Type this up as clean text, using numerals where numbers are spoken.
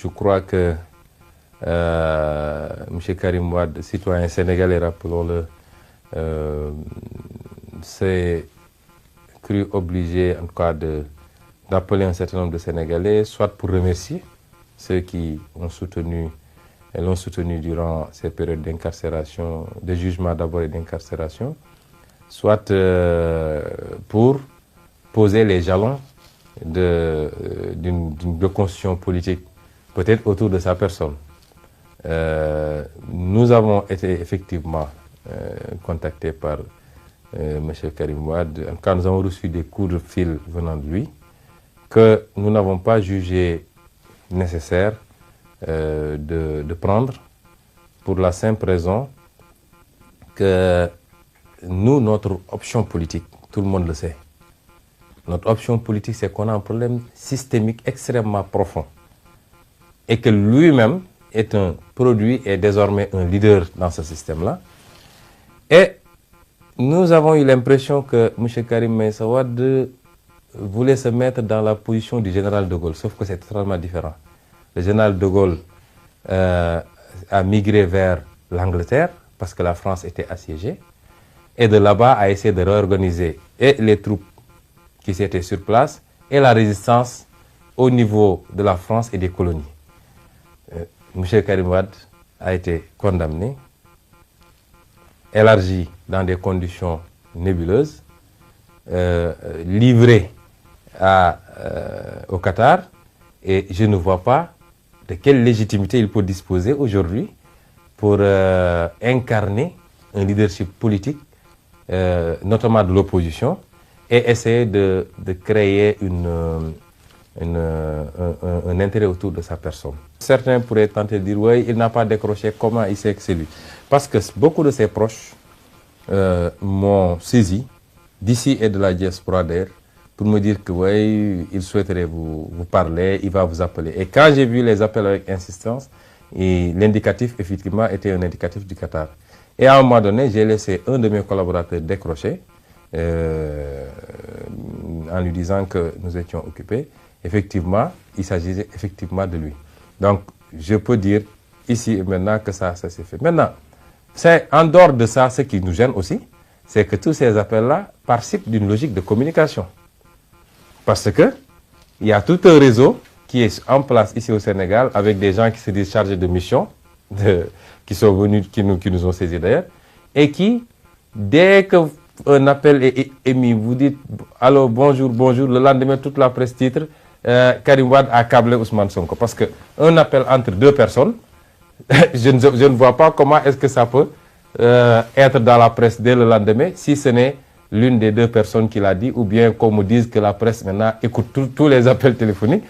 je crois que M. Karim Wade, citoyen sénégalais, rappelons-le, s'est cru obligé, en tout cas, d'appeler un certain nombre de Sénégalais, soit pour remercier ceux qui ont soutenu et l'ont soutenu durant ces périodes d'incarcération, de jugement d'abord et d'incarcération, soit pour poser les jalons d'une constitution politique, peut-être autour de sa personne. Nous avons été effectivement contactés par M. Karim Wade. Quand nous avons reçu des coups de fil venant de lui, que nous n'avons pas jugé nécessaire de prendre, pour la simple raison que nous, notre option politique, tout le monde le sait, notre option politique, c'est qu'on a un problème systémique extrêmement profond et que lui-même est un produit et désormais un leader dans ce système-là. Et nous avons eu l'impression que M. Karim Meïssa Wade voulait se mettre dans la position du général de Gaulle, sauf que c'est totalement différent. Le général de Gaulle a migré vers l'Angleterre parce que la France était assiégée, et de là-bas a essayé de réorganiser et les troupes qui étaient sur place et la résistance au niveau de la France et des colonies. M. Karim Wade a été condamné, élargi dans des conditions nébuleuses, livré au Qatar, et je ne vois pas de quelle légitimité il peut disposer aujourd'hui pour incarner un leadership politique, notamment de l'opposition, et essayer de créer un intérêt autour de sa personne. Certains pourraient tenter de dire, oui, il n'a pas décroché, comment il sait que c'est lui? Parce que beaucoup de ses proches m'ont saisi, d'ici et de la diaspora d'ailleurs, pour me dire que oui, il souhaiterait vous parler, il va vous appeler. Et quand j'ai vu les appels avec insistance, l'indicatif effectivement était un indicatif du Qatar. Et à un moment donné, j'ai laissé un de mes collaborateurs décrocher en lui disant que nous étions occupés. Effectivement, il s'agissait effectivement de lui. Donc, je peux dire ici et maintenant que ça s'est fait. Maintenant, c'est en dehors de ça, ce qui nous gêne aussi, c'est que tous ces appels-là participent d'une logique de communication. Parce que il y a tout un réseau qui est en place ici au Sénégal avec des gens qui se disent chargés de mission, qui sont venus, qui nous ont saisis d'ailleurs, et qui, dès qu'un appel est émis, vous dites « Allô, bonjour, bonjour », le lendemain, toute la presse titre Karim Wade a câblé Ousmane Sonko. Parce qu'un appel entre deux personnes, je ne vois pas comment est-ce que ça peut être dans la presse dès le lendemain, si ce n'est l'une des deux personnes qui l'a dit, ou bien qu'on me dise que la presse maintenant écoute tous les appels téléphoniques.